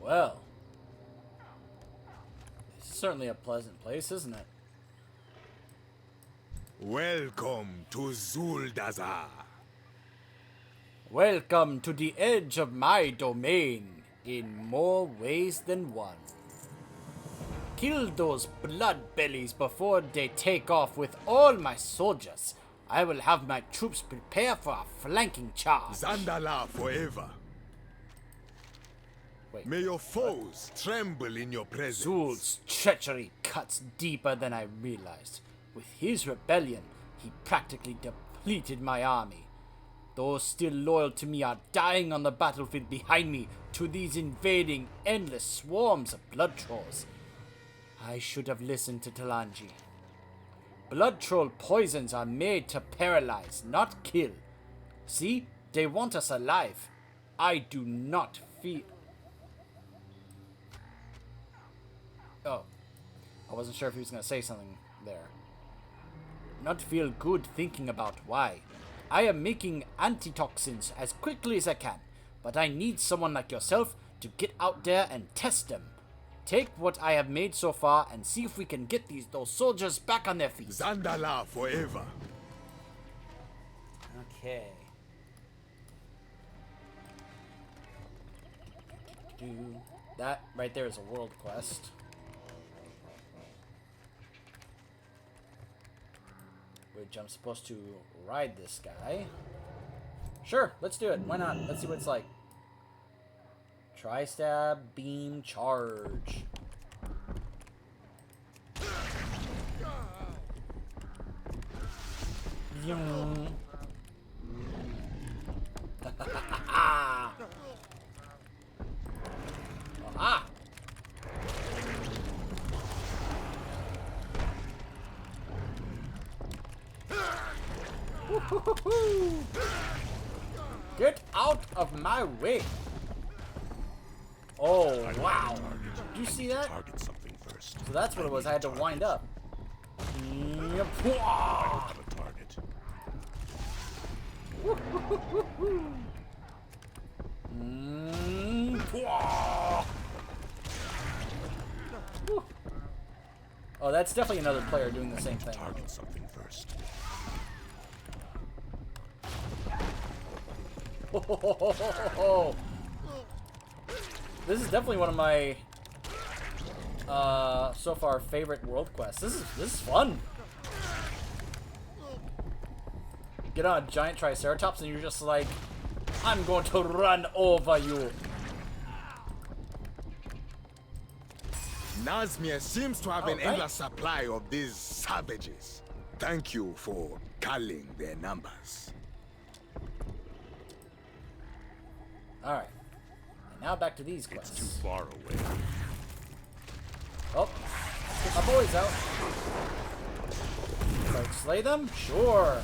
Well, it's certainly a pleasant place, isn't it? Welcome to Zuldazar. Welcome to the edge of my domain, in more ways than one. Kill those blood bellies before they take off with all my soldiers. I will have my troops prepare for a flanking charge. Zandala forever. Wait, May your foes tremble in your presence. Zul's treachery cuts deeper than I realized. With his rebellion, he practically depleted my army. Those still loyal to me are dying on the battlefield behind me to these invading endless swarms of blood trolls. I should have listened to Talanji. Blood troll poisons are made to paralyze, not kill. See, they want us alive. I do not feel... Oh, I wasn't sure if he was going to say something there. Not feel good thinking about why. I am making antitoxins as quickly as I can, but I need someone like yourself to get out there and test them. Take what I have made so far and see if we can get those soldiers back on their feet. Zandala forever. Okay. That right there is a world quest. Which I'm supposed to ride this guy. Sure, let's do it. Why not? Let's see what it's like. Tri-stab, beam, charge. Ah! Get out of my way! Oh, wow. Did you see that? Target something first. So that's what it was. I had to wind up. Have a target. Oh, that's definitely another player doing the same thing. Target something first. This is definitely one of my so far favorite world quests. This is fun. Get on a giant triceratops and you're just like, I'm going to run over you. Nazmir seems to have an Alright. endless supply of these savages. Thank you for culling their numbers. Alright. And now back to these quests. It's too far away. Oh, let's get my boys out. So slay them? Sure.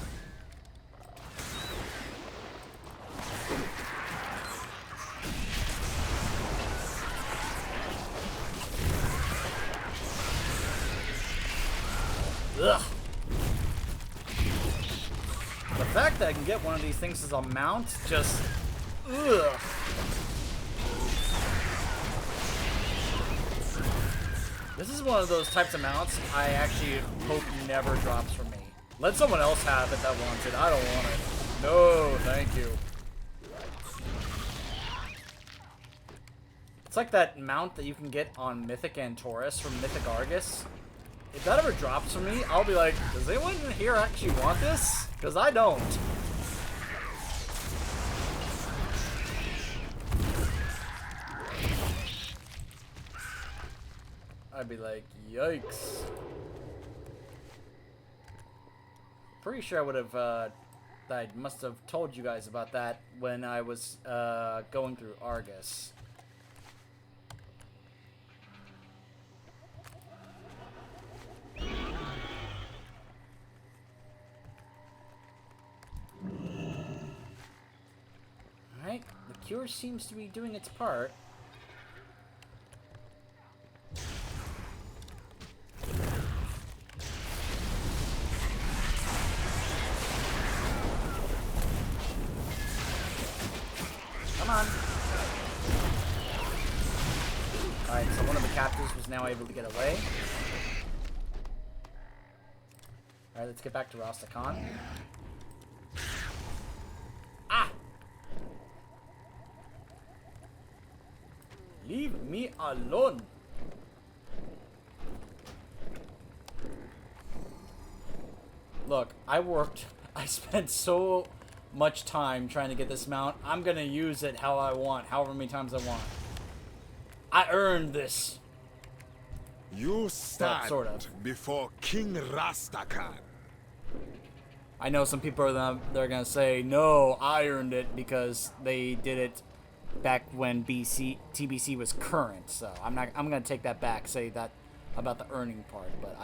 Ugh. The fact that I can get one of these things as a mount, just... Ugh. This is one of those types of mounts I actually hope never drops for me. Let someone else have it that wants it. I don't want it. No, thank you. It's like that mount that you can get on Mythic Antorus from Mythic Argus. If that ever drops for me, I'll be like, does anyone here actually want this? Because I don't. I'd be like, yikes. Pretty sure I would have, I must have told you guys about that when I was going through Argus. Alright, the cure seems to be doing its part. Come on. now able to get away. Alright, let's get back to Rastakhan. Ah! Leave me alone! Look, I spent so much time trying to get this mount. I'm gonna use it how I want, however many times I want. I earned this. You stand sort of. before King Rastakhan. I know some people they're gonna say, no, I earned it because they did it back when TBC was current. So I'm gonna take that back, say that about the earning part, but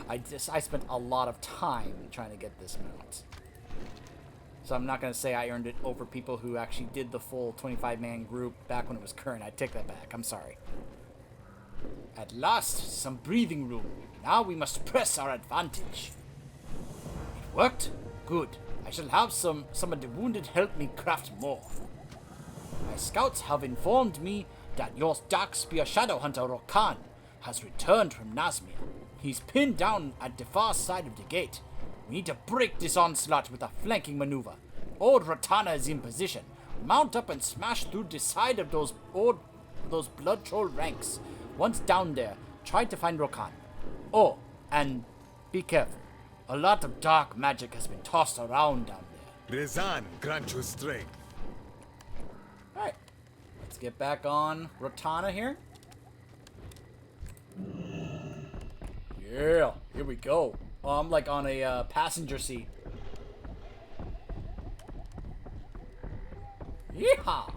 I spent a lot of time trying to get this mount. So I'm not gonna say I earned it over people who actually did the full 25-man group back when it was current. I take that back. I'm sorry. At last, some breathing room. Now we must press our advantage. It worked? Good. I shall have some of the wounded help me craft more. My scouts have informed me that your Darkspear Shadow Hunter Rokan has returned from Nazmir. He's pinned down at the far side of the gate. We need to break this onslaught with a flanking maneuver. Old Ratana is in position. Mount up and smash through the side of those blood troll ranks. Once down there, try to find Rokan. Oh, and be careful. A lot of dark magic has been tossed around down there. Rezan grant you strength. Alright, let's get back on Rotana here. Yeah, here we go. Oh, I'm like on a passenger seat. Yeehaw!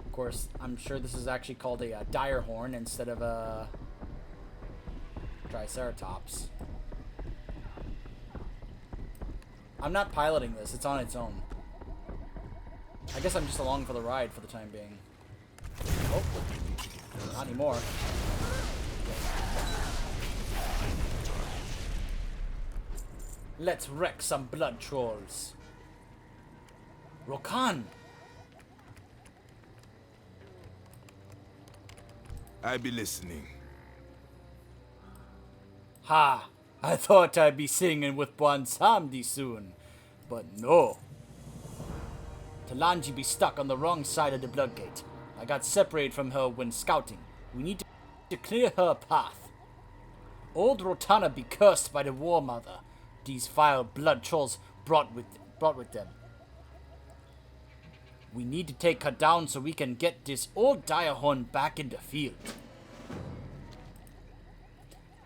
Of course, I'm sure this is actually called a dire horn instead of a Triceratops. I'm not piloting this, it's on its own. I guess I'm just along for the ride for the time being. Oh, not anymore. Let's wreck some blood trolls. Rokan! I be listening. Ha! I thought I'd be singing with Bwansamdi soon, but no. Talanji be stuck on the wrong side of the Bloodgate. I got separated from her when scouting. We need to clear her path. Old Rotana be cursed by the War Mother. These vile blood trolls brought with them. We need to take her down so we can get this old Direhorn back in the field.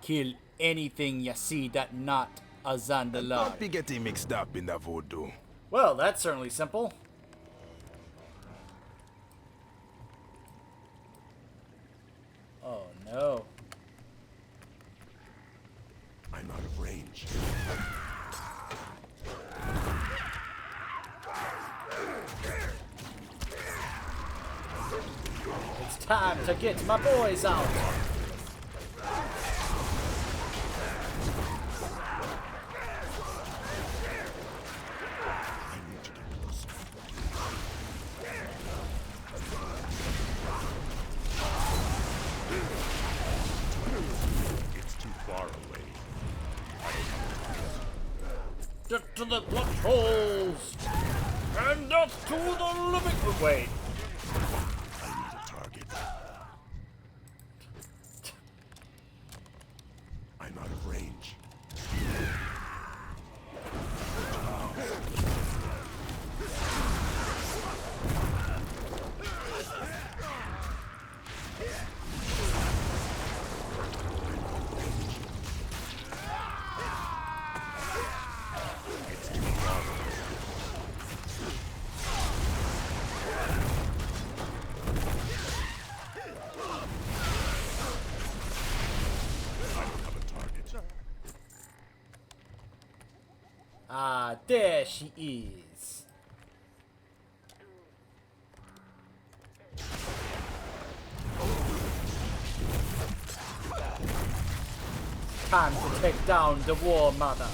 Kill anything you see that not a Zandalar. Don't be getting mixed up in the voodoo. Well, that's certainly simple. Oh no. I'm out of range. It's time to get my boys out. It's too far away. Get to the blood holes! And not to the living... Wait. I need a target. I'm out of range. Ah, there she is. Time to take down the War Mother.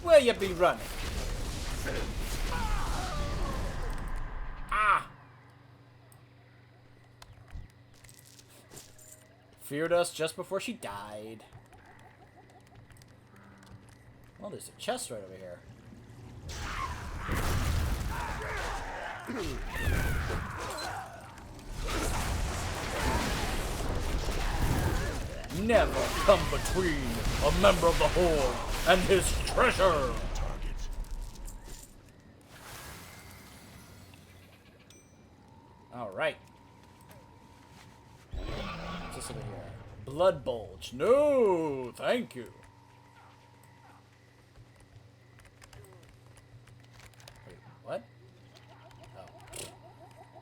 Where you be running? Ah! Feared us just before she died. Well, there's a chest right over here. Never come between a member of the Horde and his treasure! Target. Alright. What's this over here? Blood bulge. No! Thank you. Wait, what? Oh.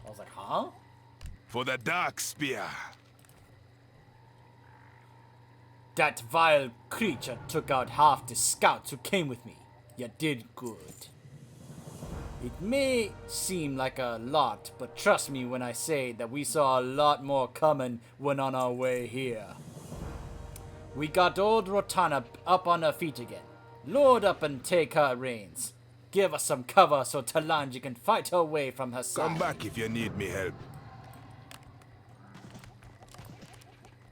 I was like, huh? For the Dark Spear. That vile creature took out half the scouts who came with me. You did good. It may seem like a lot, but trust me when I say that we saw a lot more coming when on our way here. We got old Rotana up on her feet again. Load up and take her reins. Give us some cover so Talanji can fight her way from her side. Come back if you need me help.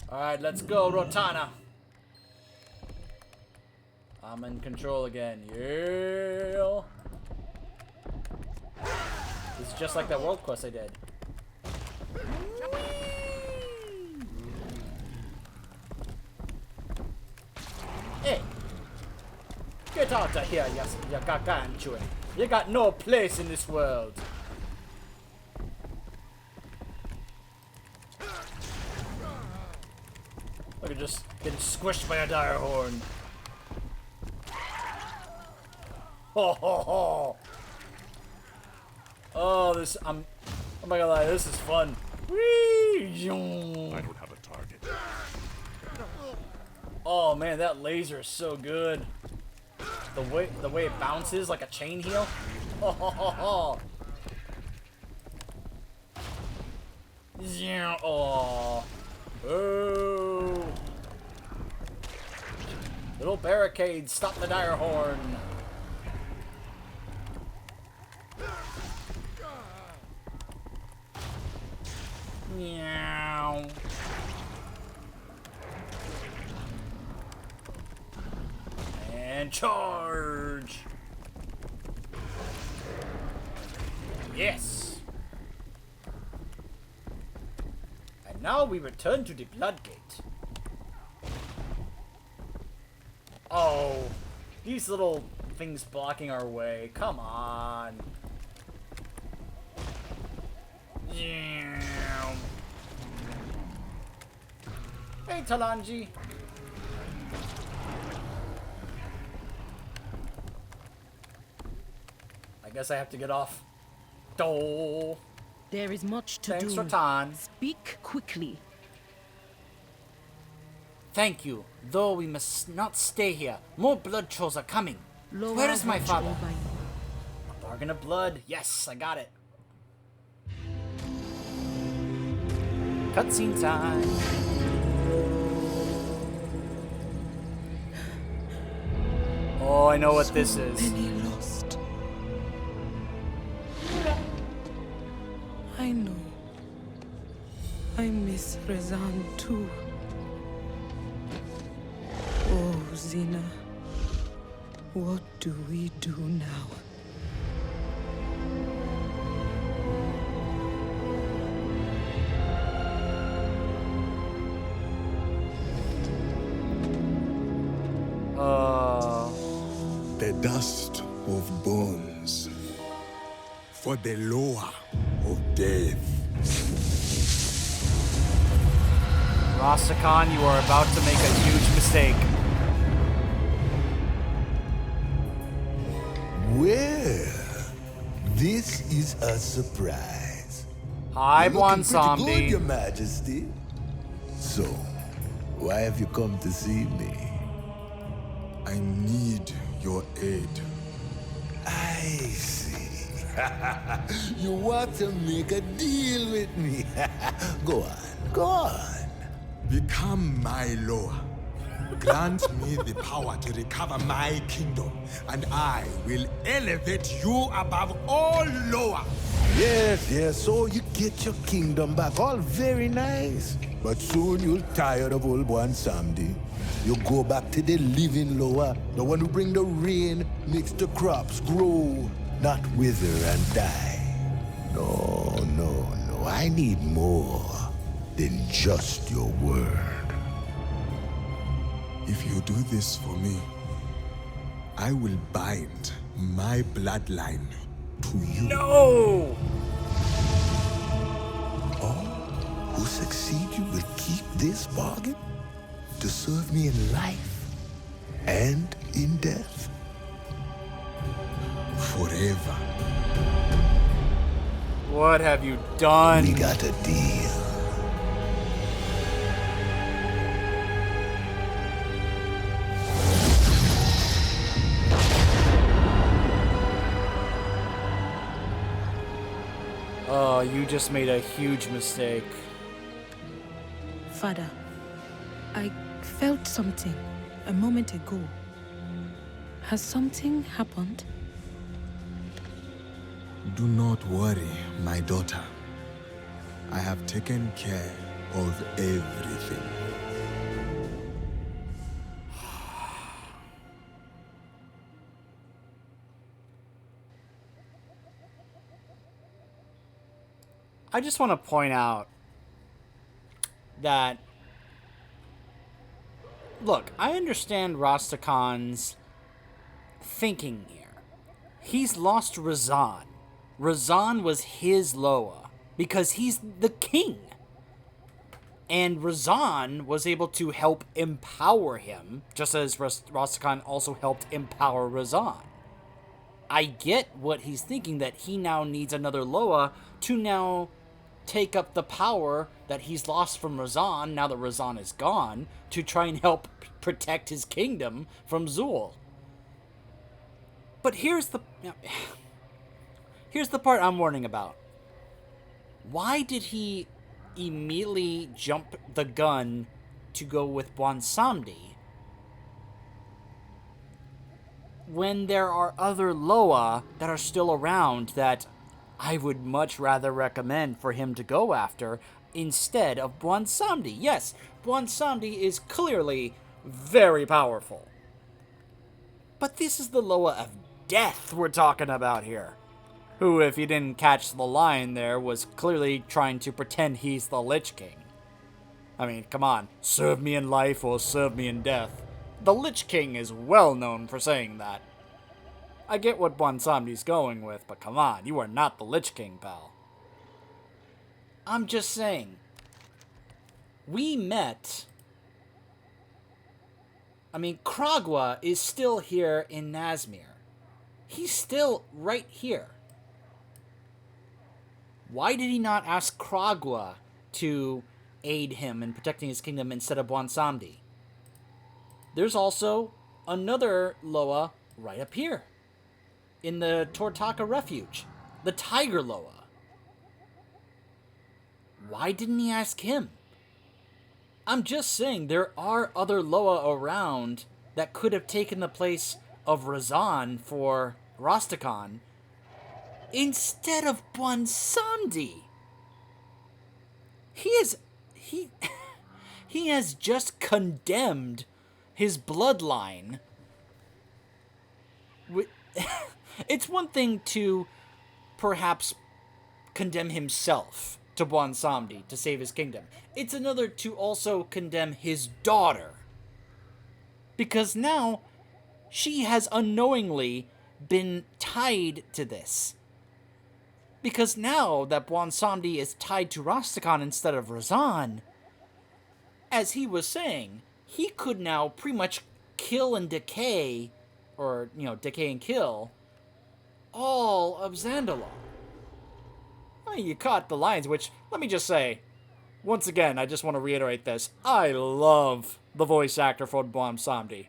Alright, let's go, Rotana. I'm in control again. Yeah. This is just like that world quest I did. Hey! Get out of here, you gargantuan. You got no place in this world. Look at just getting squished by a dire horn. Ho ho ho! Oh, this I'm not gonna lie, this is fun. Whee! I don't have a target. Oh man, that laser is so good. The way it bounces like a chain heel. Oh ho ho ho! Yeah, oh. Oh. Little barricades, stop the dire horn. Meow. And charge. Yes. And now we return to the Bloodgate. Oh, these little things blocking our way. Come on. Yeah. Hey, Talanji. I guess I have to get off. Oh. There is much to Thanks, do. Ratan. Speak quickly. Thank you. Though we must not stay here. More blood trolls are coming. Lower Where is my watch father? over you. A bargain of blood. Yes, I got it. Cutscene time. Oh, I know what this is. Many lost. I know. I miss Rezan too. Oh, Zina. What do we do now? The dust of bones. For the lower of death. Rastakhan, you are about to make a huge mistake. Well, this is a surprise. Hi, You're looking pretty Zombie. good, Your Majesty. So, why have you come to see me? I need your aid. I see. You want to make a deal with me? Go on, go on. Become my lower. Grant me the power to recover my kingdom, and I will elevate you above all lower. Yes, so you get your kingdom back. All very nice. But soon you'll tired of old one Samdi. You go back to the living lower, the one who bring the rain, makes the crops grow, not wither and die. No. I need more than just your word. If you do this for me, I will bind my bloodline to you. No! Who succeed you will keep this bargain to serve me in life and in death. Forever. What have you done? We got a deal. Oh, you just made a huge mistake. Father, I felt something a moment ago. Has something happened? Do not worry, my daughter. I have taken care of everything. I just want to point out that, look, I understand Rastakhan's thinking here. He's lost Razan. Razan was his Loa because he's the king. And Razan was able to help empower him, just as Rastakhan also helped empower Razan. I get what he's thinking, that he now needs another Loa to now take up the power that he's lost from Razan, now that Razan is gone, to try and help protect his kingdom from Zul. But here's the part I'm warning about. Why did he immediately jump the gun to go with Bwansamdi when there are other Loa that are still around that I would much rather recommend for him to go after instead of Bwansamdi? Yes, Bwansamdi is clearly very powerful. But this is the Loa of death we're talking about here. Who, if you didn't catch the line there, was clearly trying to pretend he's the Lich King. I mean, come on, serve me in life or serve me in death. The Lich King is well known for saying that. I get what Bwansamdi's going with, but come on, you are not the Lich King, pal. I'm just saying. We met... I mean, Kragwa is still here in Nazmir. He's still right here. Why did he not ask Kragwa to aid him in protecting his kingdom instead of Bwansamdi? There's also another Loa right up here, in the Tortaka Refuge, the Tiger Loa. Why didn't he ask him? I'm just saying, there are other Loa around that could have taken the place of Razan for Rastakhan instead of Bwansamdi. He has just condemned his bloodline. It's one thing to perhaps condemn himself to Bwansamdi to save his kingdom. It's another to also condemn his daughter. Because now she has unknowingly been tied to this. Because now that Bwansamdi is tied to Rastakhan instead of Razan, as he was saying, he could now pretty much kill and decay, or, decay and kill, all of Zandalon. Well, you caught the lines, which, let me just say, once again, I just want to reiterate this. I love the voice actor for Bwansamdi.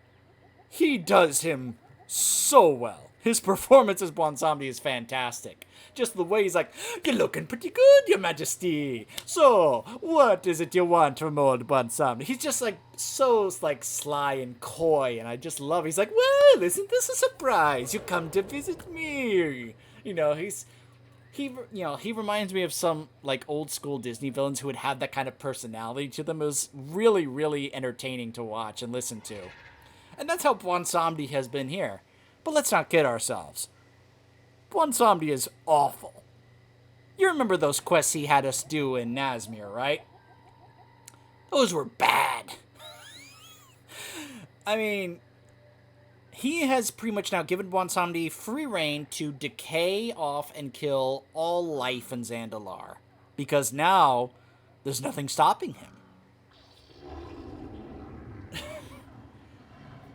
He does him so well. His performance as Bwansamdi is fantastic. Just the way he's like, "You're looking pretty good, Your Majesty. So, what is it you want from old Bwansamdi?" He's just like so like sly and coy, and I just love. He's like, "Well, isn't this a surprise? You come to visit me." You know, he reminds me of some like old school Disney villains who would have that kind of personality to them. It was really, really entertaining to watch and listen to, and that's how Bwansamdi has been here. But let's not kid ourselves. Bwansamdi is awful. You remember those quests he had us do in Nazmir, right? Those were bad. I mean, he has pretty much now given Bwansamdi free reign to decay off and kill all life in Zandalar. Because now, there's nothing stopping him.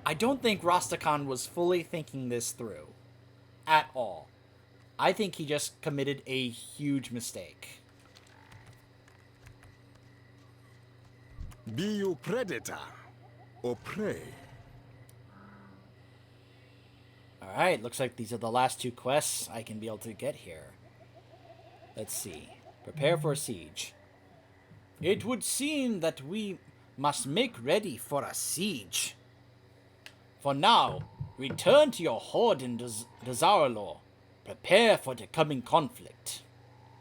I don't think Rastakhan was fully thinking this through. At all. I think he just committed a huge mistake. Be you predator or prey? Alright, looks like these are the last two quests I can be able to get here. Let's see. Prepare for a siege. It would seem that we must make ready for a siege. For now, return to your horde in Dazaralor. Prepare for the coming conflict.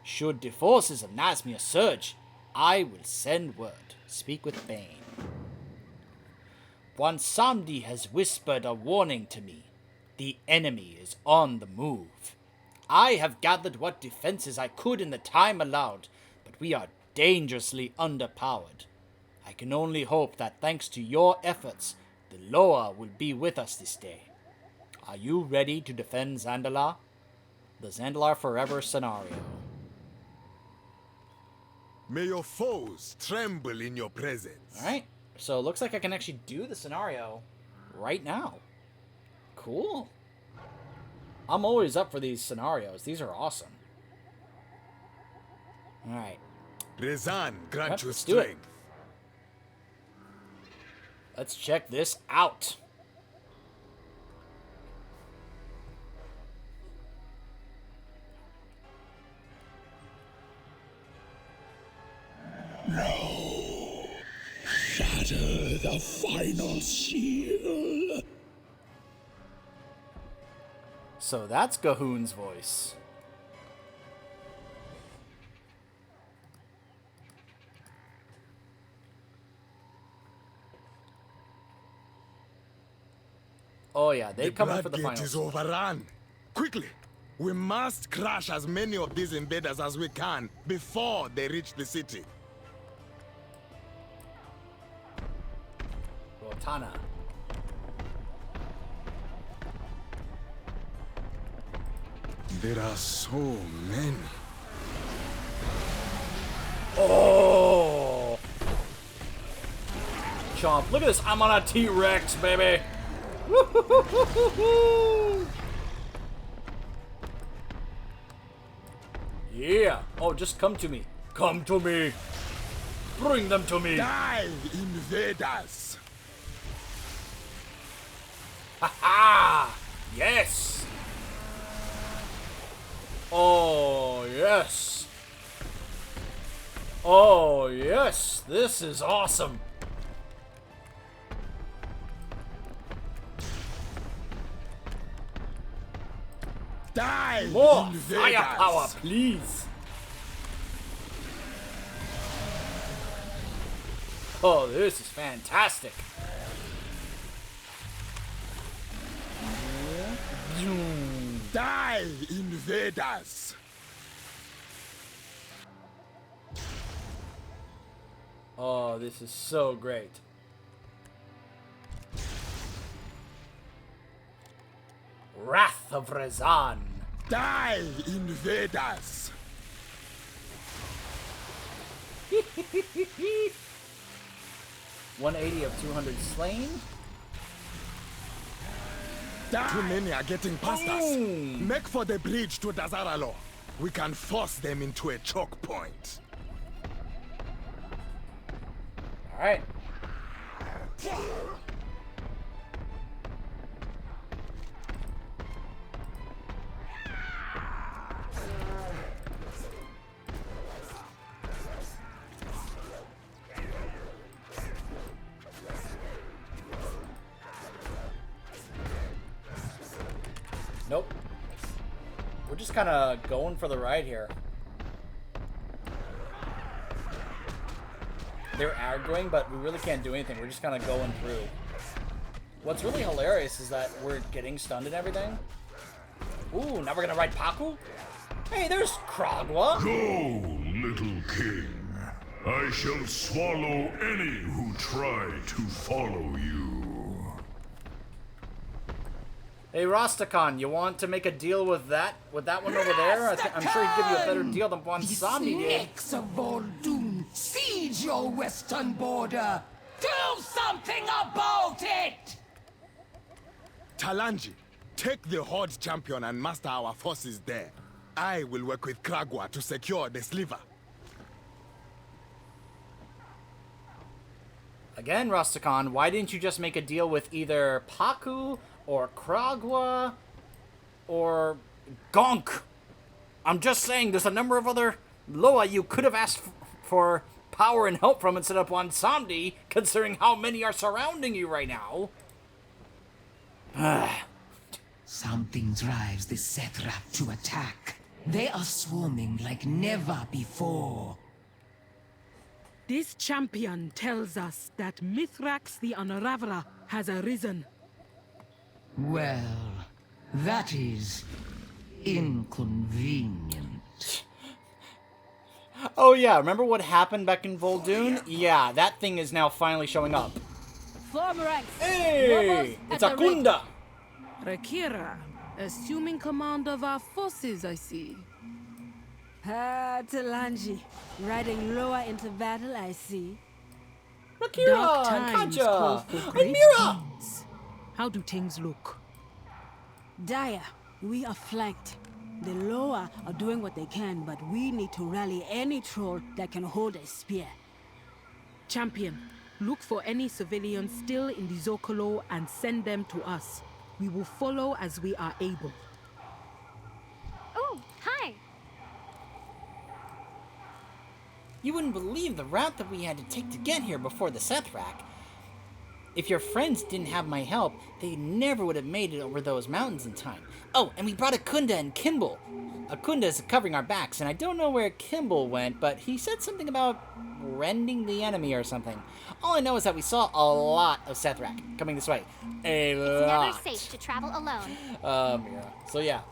Should the forces of Nazmir surge, I will send word. Speak with Bane. Bwansamdi has whispered a warning to me. The enemy is on the move. I have gathered what defenses I could in the time allowed, but we are dangerously underpowered. I can only hope that thanks to your efforts, the Loa will be with us this day. Are you ready to defend Zandalar? The Zandalar Forever scenario. May your foes tremble in your presence. Alright, so it looks like I can actually do the scenario right now. Cool. I'm always up for these scenarios. These are awesome. Alright. Rezan, grant you Let's do it. strength. Let's check this out. Shatter the final seal. So that's Gahoon's voice. Oh yeah, they The come in for the floodgate is finals. overrun. Quickly, we must crush as many of these invaders as we can before they reach the city. Rotana. There are so many. Oh! Chomp, look at this. I'm on a T-Rex, baby. Woo-hoo-hoo-hoo-hoo. Yeah. Oh, just come to me. Come to me. Bring them to me. Die, invaders! Ah! Yes! Oh, yes. Oh, yes. This is awesome. Die, More invaders! firepower, please. Oh, this is fantastic. Die, invaders! Oh, this is so great. Wrath of Rezan. Die, invaders! 180 of 200 slain. Too many are getting past us. Boom. Make for the bridge to Dazaralo. We can force them into a choke point. All right. just kind of going for the ride here. They're aggroing, but we really can't do anything. We're just kind of going through. What's really hilarious is that we're getting stunned and everything. Ooh, now we're gonna ride Paku? Hey, there's Kragwa. Go, little king. I shall swallow any who try to follow you. Hey, Rastakhan, you want to make a deal with that one over there? I'm sure he'd give you a better deal than Bonsami did. Snakes of Voldoon, siege your western border. Do something about it! Talanji, take the Horde champion and master our forces there. I will work with Kragwa to secure the sliver. Again, Rastakhan, why didn't you just make a deal with either Paku or Kragwa or Gonk? I'm just saying, there's a number of other Loa you could have asked for power and help from instead of Wansamdi, considering how many are surrounding you right now. Something drives the Sethrap to attack. They are swarming like never before. This champion tells us that Mithrax the Unraveler has arisen. Well, that is inconvenient. Oh yeah, remember what happened back in Voldoon? Yeah, that thing is now finally showing up. Form ranks. Hey! It's Akunda! Rakira, assuming command of our forces, I see. Talanji, riding lower into battle, I see. Rakira! Dark times call Kaja! for And great Mira! deeds. How do things look? Dire, we are flanked. The Loa are doing what they can, but we need to rally any troll that can hold a spear. Champion, look for any civilians still in the Zocalo and send them to us. We will follow as we are able. Oh, hi. You wouldn't believe the route that we had to take to get here before the Sethrak. If your friends didn't have my help, they never would have made it over those mountains in time. Oh, and we brought Akunda and Kimball. Akunda is covering our backs, and I don't know where Kimball went, but he said something about rending the enemy or something. All I know is that we saw a lot of Sethrak coming this way. It's never safe to travel alone. Mira. So yeah.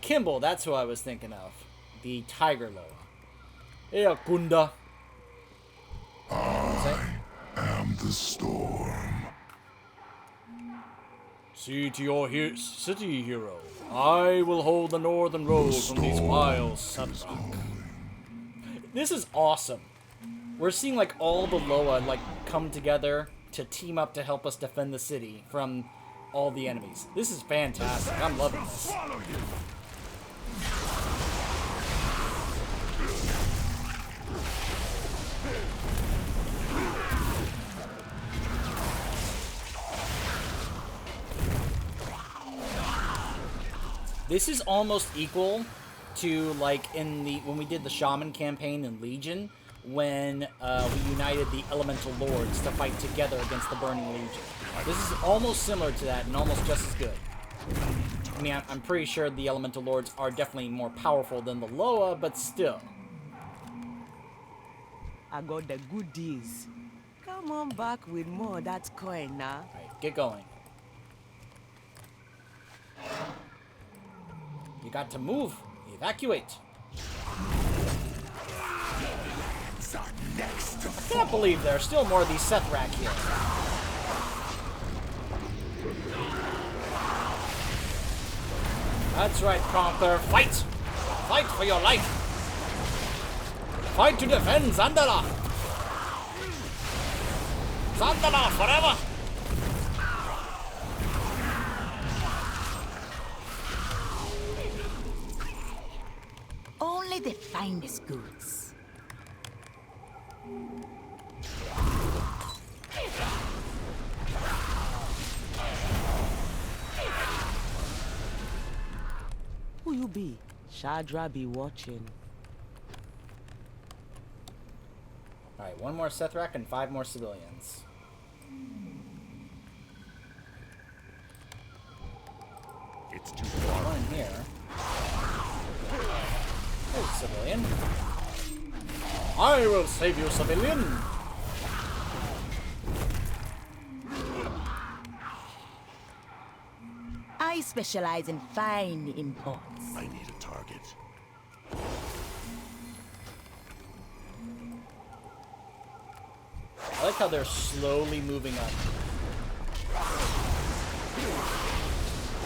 Kimball, that's who I was thinking of. The Tiger Loa. Hey, Akunda. I am the storm. See to your city, hero. I will hold the northern road from these wild Sethrak. This is awesome. We're seeing like all the Loa like come together to team up to help us defend the city from all the enemies. This is fantastic. I'm loving this. This is almost equal to like in the when we did the Shaman campaign in Legion, when we united the Elemental Lords to fight together against the Burning Legion. This is almost similar to that and almost just as good. I mean, I'm pretty sure the Elemental Lords are definitely more powerful than the Loa, but still. I got the goodies. Come on back with more of that coin now. Alright, get going. You got to move. Evacuate. I can't believe there are still more of these Sethrak here. That's right, Conquer. Fight! Fight for your life! Fight to defend Zandala! Zandala forever! Only the finest goods. Who you be? Shadra be watching. Alright, one more Sethrak and 5 more civilians. It's too far. One here. civilian. I will save you, civilian. I specialize in fine imports. I need a target. I like how they're slowly moving up.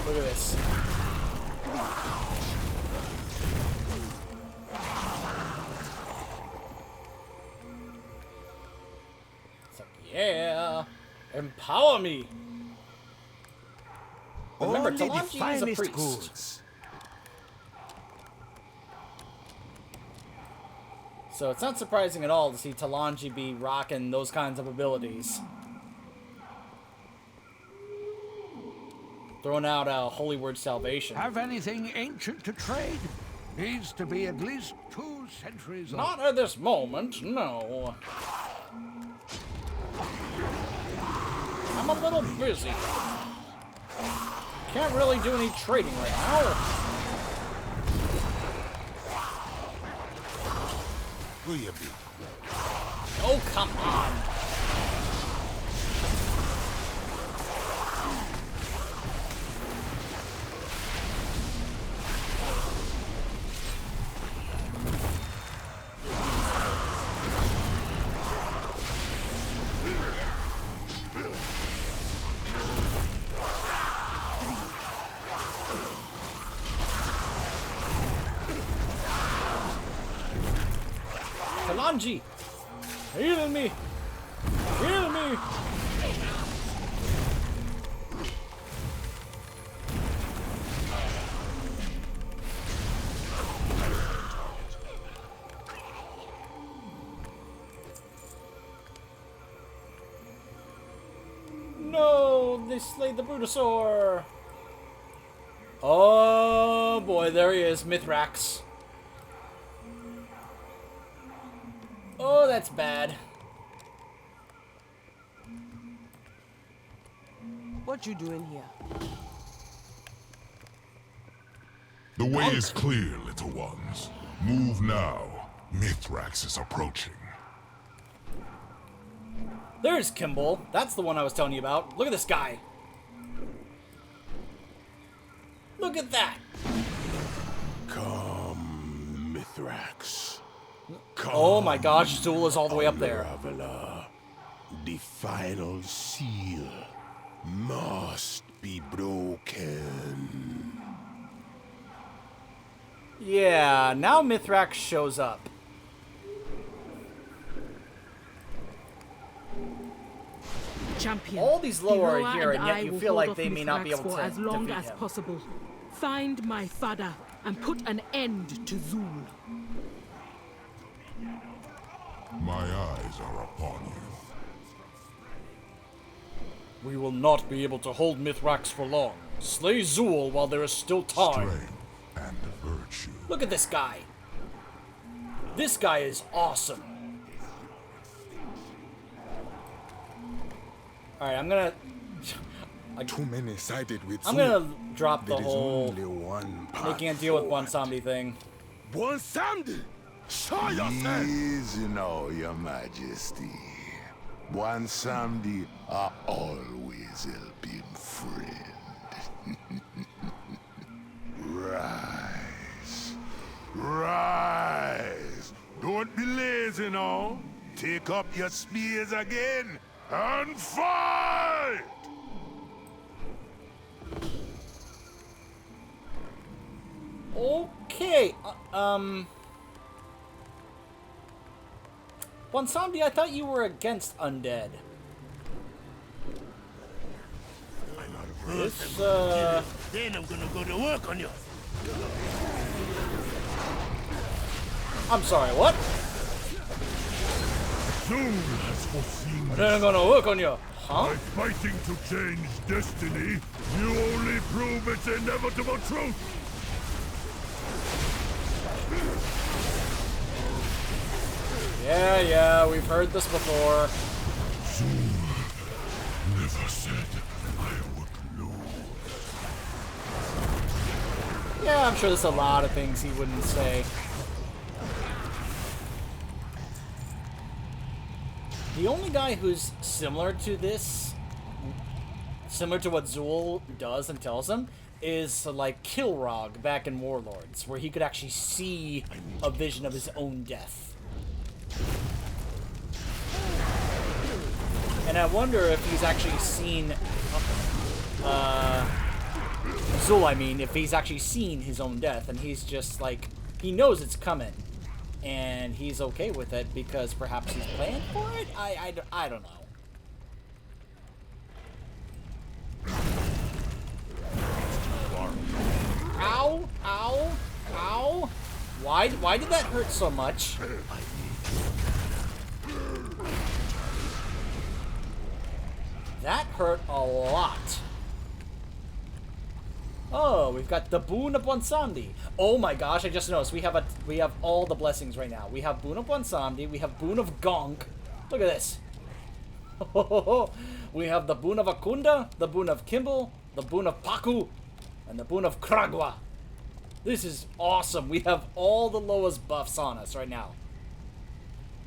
Look at this. It's like, yeah, empower me. Remember, Only the Talanji is a finest priest. goods. So it's not surprising at all to see Talanji be rocking those kinds of abilities. Throwing out a holy word salvation. Have anything ancient to trade? Needs to be at least 2 centuries old. Not at this moment, no. I'm a little busy. Can't really do any trading right now. Who you be? Oh, come on. Talanji! Heal me! Heal me! No! They slayed the Brutosaur! Oh boy, there he is, Mithrax. Oh, that's bad. What you doing here? The way is clear, little ones. Move now. Mithrax is approaching. There's Kimball. That's the one I was telling you about. Look at this guy. Look at that. Come, Mithrax. Come, Oh my gosh, Zool is all the way up there. Unraveler. The final seal must be broken. Yeah, now Mithrax shows up. Champion. All these low are Hiroa here, and yet I you will feel hold like off they may not be Mithrax able for to as long defeat as him. possible. Find my father and put an end to Zool. My eyes are upon you. We will not be able to hold Mithrax for long. Slay Zool while there is still time. Strength and virtue. Look at this guy. This guy is awesome. Alright, I'm gonna... Too many sided with I'm Zool. gonna drop the There is whole only one path making a deal with forward. Bonsomdi thing. Bonsomdi! Show yourself! Easy now, your majesty. Bonsomdi are always helping friend. Rise. Rise. Don't be lazy now. Take up your spears again and fight! Okay, Bonsomdi, I thought you were against undead. This, Then I'm gonna go to work on you. I'm sorry, what? Zool has foreseen Then I'm this. gonna work on you. Huh? By fighting to change destiny, you only prove its inevitable truth. Yeah, we've heard this before. Zool never said I would lose. Yeah, I'm sure there's a lot of things he wouldn't say. The only guy who's similar to this, similar to what Zool does and tells him, is like Kilrog back in Warlords, where he could actually see a vision of his own death. And I wonder if he's actually seen, Zool, I mean, if he's actually seen his own death, and he's just like, he knows it's coming, and he's okay with it because perhaps he's planned for it? I don't know. Ow, ow, ow. Why did that hurt so much? That hurt a lot. Oh, we've got the Boon of Bonsandi. Oh my gosh, I just noticed we have all the blessings right now. We have Boon of Bonsandi, we have Boon of Gonk. Look at this. We have the Boon of Akunda, the Boon of Kimball, the Boon of Paku, and the Boon of Kragwa. This is awesome. We have all the lowest buffs on us right now.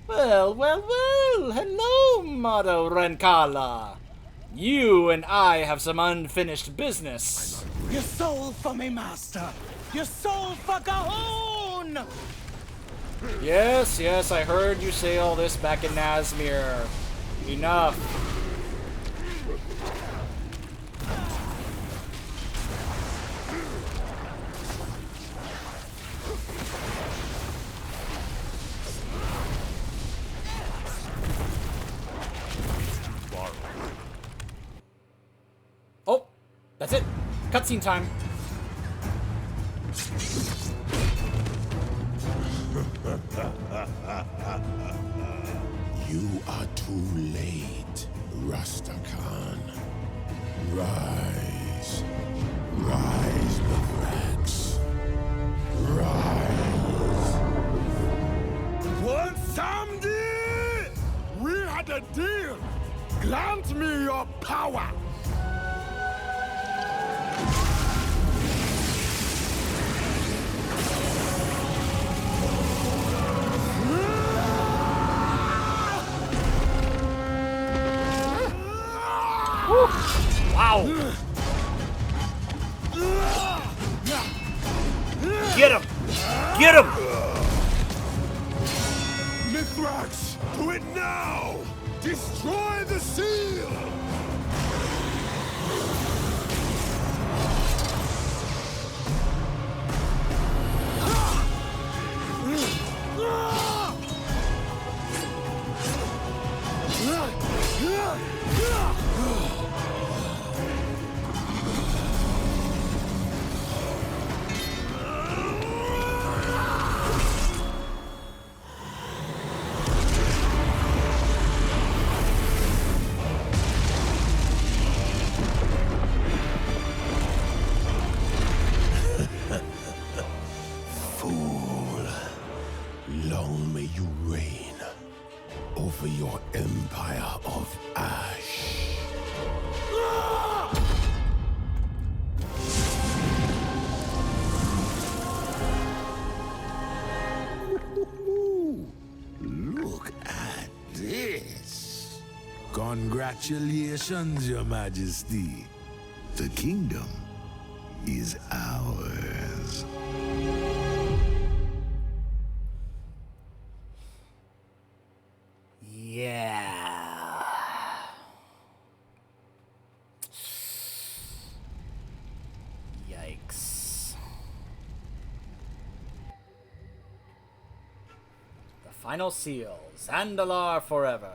Well, well, well. Hello, Mado Renkala. You and I have some unfinished business. Your soul for me, master. Your soul for Gahon! Yes, yes, I heard you say all this back in Nazmir. Enough. Oh, that's it. Cutscene time. You are too late, Rastakhan. Rise. Rise, Mithrax. Rise. One Samedi! We had a deal! Grant me your power! Wow! Get him! Get him! Mithrax, do it now! Destroy the seal! Over your empire of ash. Look at this. Congratulations, Your Majesty. The kingdom is ours. Yeah. Yikes. The final seal. Zandalar forever.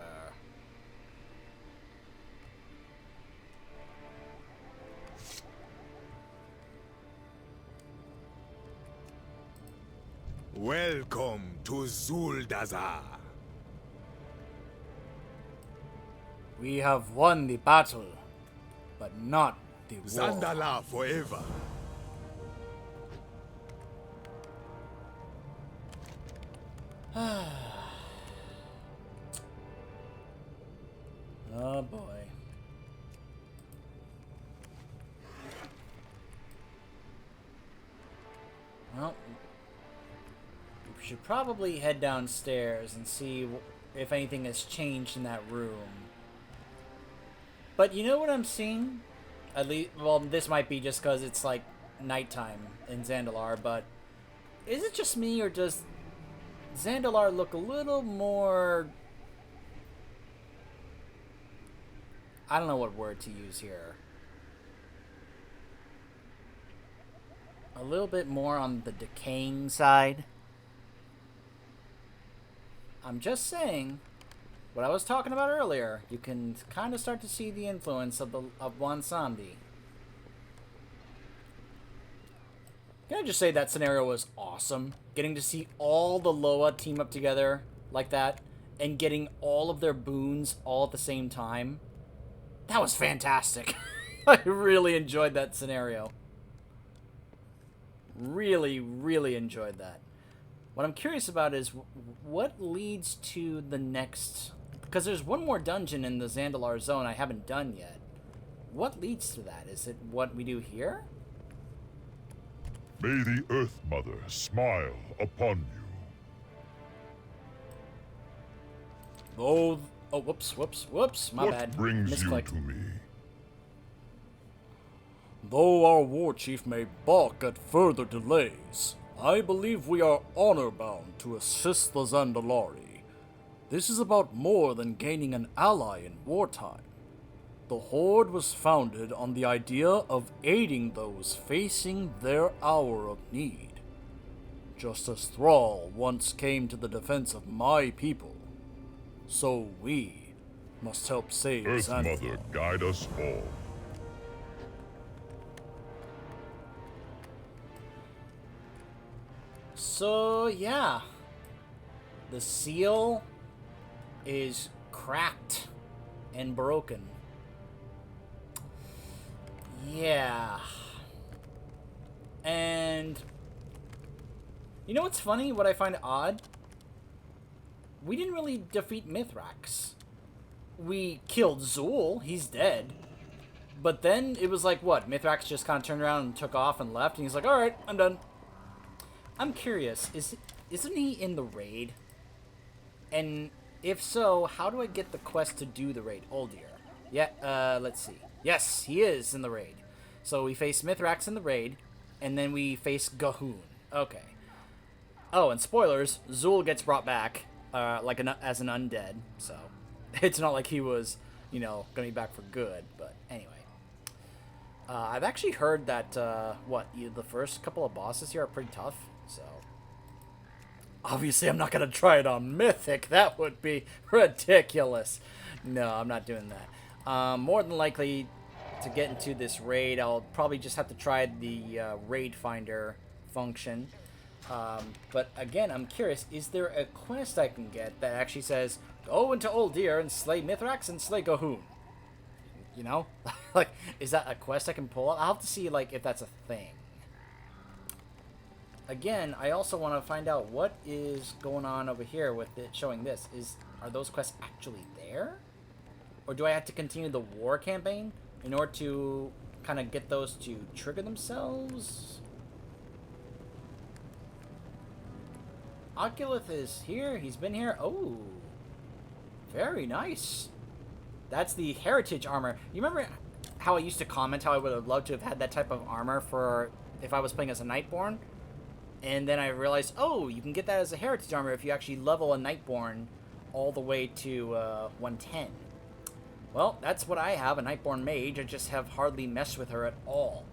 Welcome to Zuldazar. We have won the battle, but not the war. Zandalar forever. Oh boy. Well, we should probably head downstairs and see if anything has changed in that room. But you know what I'm seeing? At least, well, this might be just because it's like nighttime in Zandalar, but is it just me, or does Zandalar look a little more... I don't know what word to use here. A little bit more on the decaying side. I'm just saying, what I was talking about earlier, you can kind of start to see the influence of One Samdi. Can I just say that scenario was awesome? Getting to see all the Loa team up together like that, and getting all of their boons all at the same time. That was fantastic. I really enjoyed that scenario. Really, really enjoyed that. What I'm curious about is what leads to the next... Because there's one more dungeon in the Zandalar zone I haven't done yet. What leads to that? Is it what we do here? May the Earth Mother smile upon you. Oh, whoops, my bad. What brings you Misclicked. to me? Though our war chief may balk at further delays, I believe we are honor-bound to assist the Zandalari. This is about more than gaining an ally in wartime. The Horde was founded on the idea of aiding those facing their hour of need. Just as Thrall once came to the defense of my people, so we must help save Earth Zandalar. Mother, guide us all. So, yeah. The seal is cracked and broken. Yeah. And... you know what's funny? What I find odd? We didn't really defeat Mithrax. We killed Zool. He's dead. But then it was like, what? Mithrax just kind of turned around and took off and left. And he's like, alright, I'm done. I'm curious. Isn't he in the raid? And if so, how do I get the quest to do the raid? Oldir. Yeah, let's see. Yes, he is in the raid. So we face Mithrax in the raid. And then we face Gahoon. Okay. Oh, and spoilers, Zool gets brought back as an undead. So it's not like he was, you know, going to be back for good. But anyway. I've actually heard that, the first couple of bosses here are pretty tough. So obviously I'm not going to try it on Mythic. That would be ridiculous. No, I'm not doing that. More than likely, to get into this raid, I'll probably just have to try the raid finder function. But again, I'm curious, is there a quest I can get that actually says, go into Oldir and slay Mithrax and slay Gahoon? You know? Like, is that a quest I can pull? I'll have to see, like, if that's a thing. Again, I also want to find out what is going on over here with it showing this. Are those quests actually there? Or do I have to continue the war campaign in order to kind of get those to trigger themselves? Oculith is here. He's been here. Oh, very nice. That's the heritage armor. You remember how I used to comment how I would have loved to have had that type of armor for if I was playing as a Nightborn? And then I realized, oh, you can get that as a heritage armor if you actually level a Nightborn all the way to 110. Well, that's what I have, a Nightborn mage. I just have hardly messed with her at all.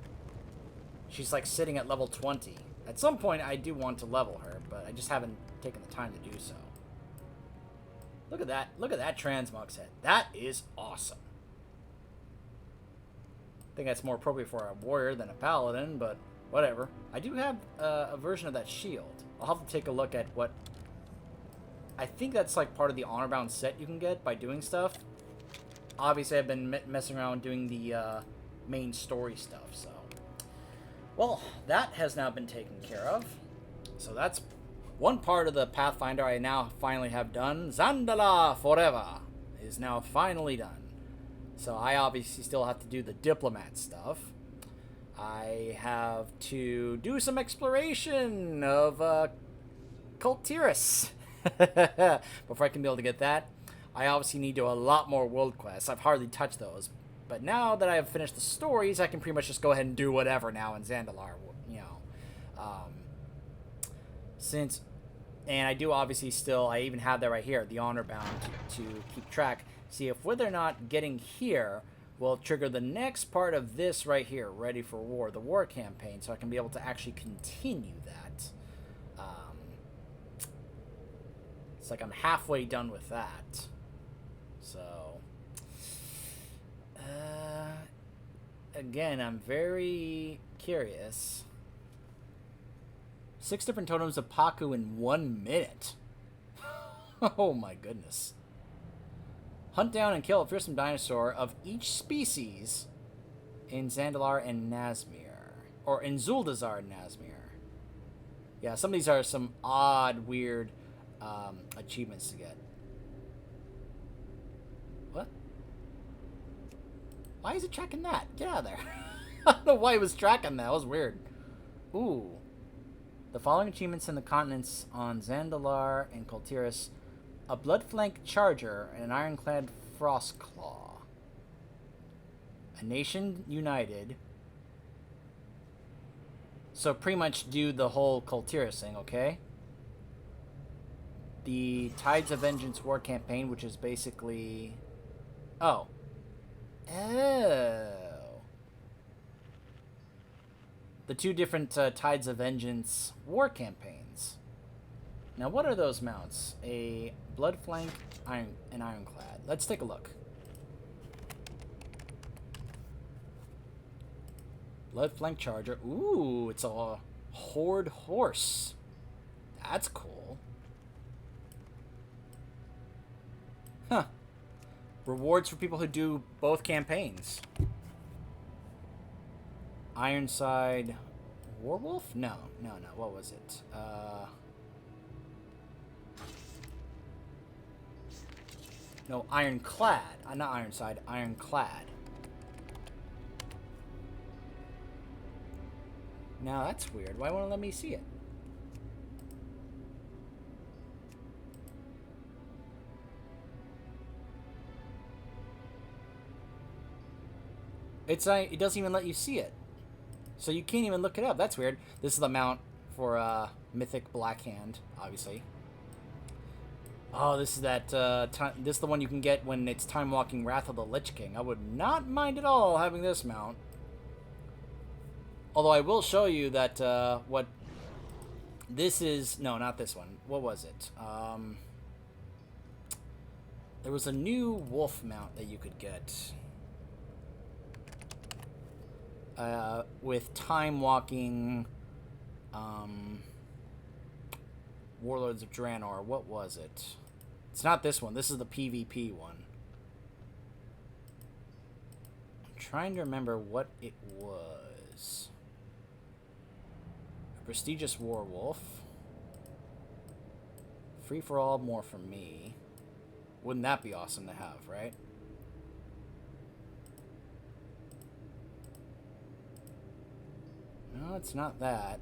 She's like sitting at level 20. At some point, I do want to level her, but I just haven't taken the time to do so. Look at that. Look at that transmog's head. That is awesome. I think that's more appropriate for a warrior than a paladin, but whatever. I do have a version of that shield. I'll have to take a look at what... I think that's like part of the honor-bound set you can get by doing stuff. Obviously, I've been messing around doing the main story stuff, so... Well, that has now been taken care of. So that's one part of the Pathfinder I now finally have done. Zandala Forever is now finally done. So I obviously still have to do the diplomat stuff. I have to do some exploration of Kultiris. before I can be able to get that, I obviously need to do a lot more world quests. I've hardly touched those. But now that I have finished the stories, I can pretty much just go ahead and do whatever now in Zandalar, you know. And I do obviously still, I even have that right here, the honor bound to keep track. See if whether or not getting here will trigger the next part of this right here, Ready for War, the war campaign, so I can be able to actually continue that. It's like I'm halfway done with that. So, again, I'm very curious. 6 different totems of Paku in 1 minute. Oh my goodness. Hunt down and kill a fearsome dinosaur of each species in Zandalar and Nazmir. Or in Zuldazar and Nazmir. Yeah, some of these are some odd, weird achievements to get. What? Why is it tracking that? Get out of there. I don't know why it was tracking that. That was weird. Ooh. The following achievements in the continents on Zandalar and Kultiris: a Bloodflank Charger and an Ironclad Frostclaw. A Nation United. So pretty much do the whole Kultiris thing, okay? The Tides of Vengeance War Campaign, which is basically... Oh. The 2 different Tides of Vengeance war campaigns. Now, what are those mounts? A Bloodflank and Ironclad. Let's take a look. Bloodflank Charger. Ooh, it's a Horde horse. That's cool. Huh. Rewards for people who do both campaigns. Ironside Warwolf? No. What was it? No, Ironclad. Not Ironside. Ironclad. Now that's weird. Why won't it let me see it? It doesn't even let you see it. So you can't even look it up. That's weird. This is the mount for Mythic Blackhand, obviously. Oh, this is that. This is the one you can get when it's Time Walking Wrath of the Lich King. I would not mind at all having this mount. Although I will show you that what this is. No, not this one. What was it? There was a new wolf mount that you could get. With Time Walking Warlords of Draenor. What was it? It's not this one. This is the PvP one. I'm trying to remember what it was. A Prestigious Warwolf. Free for all, more for me. Wouldn't that be awesome to have, right? No, it's not that.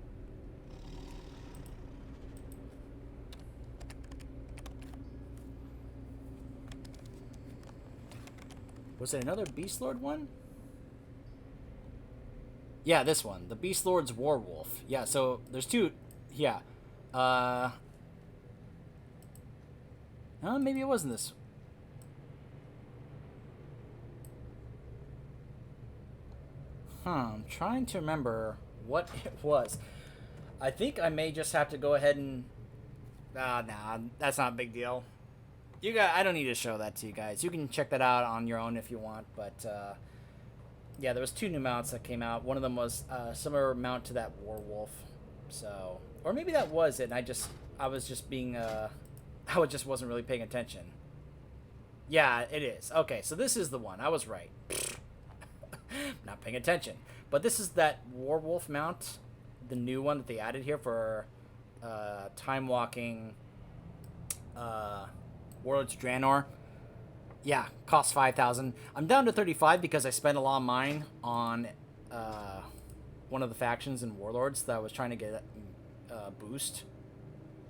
Was it another Beast Lord one? Yeah, this one. The Beast Lord's Warwolf. Yeah, so there's 2. Yeah. Maybe it wasn't this. I'm trying to remember what it was. I think I may just have to go ahead and... nah, that's not a big deal. I don't need to show that to you guys. You can check that out on your own if you want, but... yeah, there was 2 new mounts that came out. One of them was a similar mount to that Warwolf. So... or maybe that was it, and I was just being... I just wasn't really paying attention. Yeah, it is. Okay, so this is the one. I was right. Not paying attention. But this is that Warwolf mount, the new one that they added here for Time Walking Warlords of Draenor. Yeah, costs 5,000. I'm down to 35 because I spent a lot of mine on one of the factions in Warlords that I was trying to get a boost.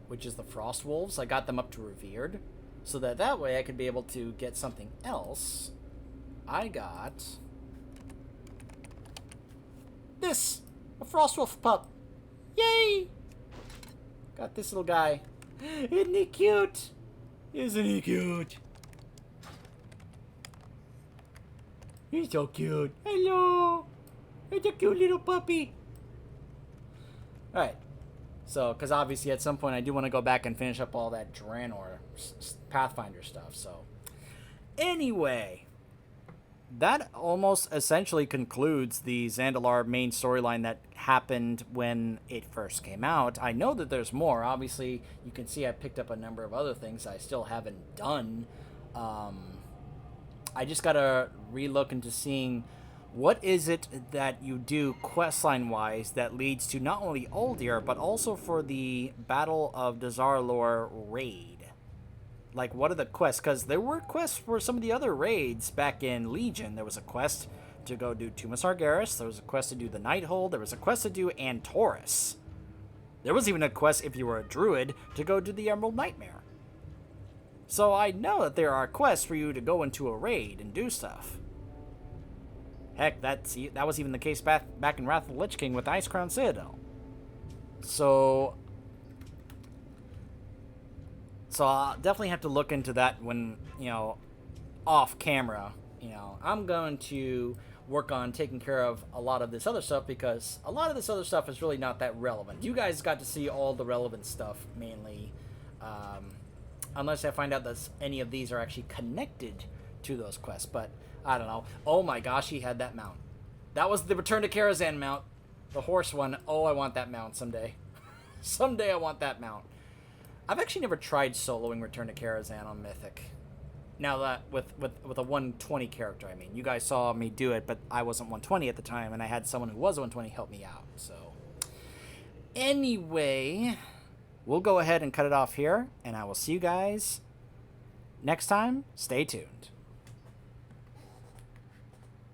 which is the Frost Wolves. I got them up to Revered, so that way I could be able to get something else. I got this, a Frost Wolf pup. Yay! Got this little guy. Isn't he cute? Isn't he cute? He's so cute. Hello! It's a cute little puppy. Alright. So, because obviously at some point I do want to go back and finish up all that Draenor Pathfinder stuff, so. Anyway. That almost essentially concludes the Zandalar main storyline that happened when it first came out. I know that there's more. Obviously, you can see I picked up a number of other things I still haven't done. I just gotta relook into seeing what is it that you do questline-wise that leads to not only Uldir, but also for the Battle of Dazar'alor raid. Like, what are the quests? Because there were quests for some of the other raids back in Legion. There was a quest to go do Tumas Argaris. There was a quest to do the Nighthold. There was a quest to do Antorus. There was even a quest, if you were a druid, to go do the Emerald Nightmare. So I know that there are quests for you to go into a raid and do stuff. Heck, that was even the case back in Wrath of the Lich King with Icecrown Citadel. So I'll definitely have to look into that when, off camera. I'm going to work on taking care of a lot of this other stuff because a lot of this other stuff is really not that relevant. You guys got to see all the relevant stuff mainly. Unless I find out that any of these are actually connected to those quests, but I don't know. Oh my gosh, he had that mount. That was the Return to Karazhan mount. The horse one. Oh, I want that mount someday. Someday I want that mount. I've actually never tried soloing Return to Karazhan on Mythic. Now that, with a 120 character, I mean. You guys saw me do it, but I wasn't 120 at the time, and I had someone who was 120 help me out, so. Anyway, we'll go ahead and cut it off here, and I will see you guys next time. Stay tuned.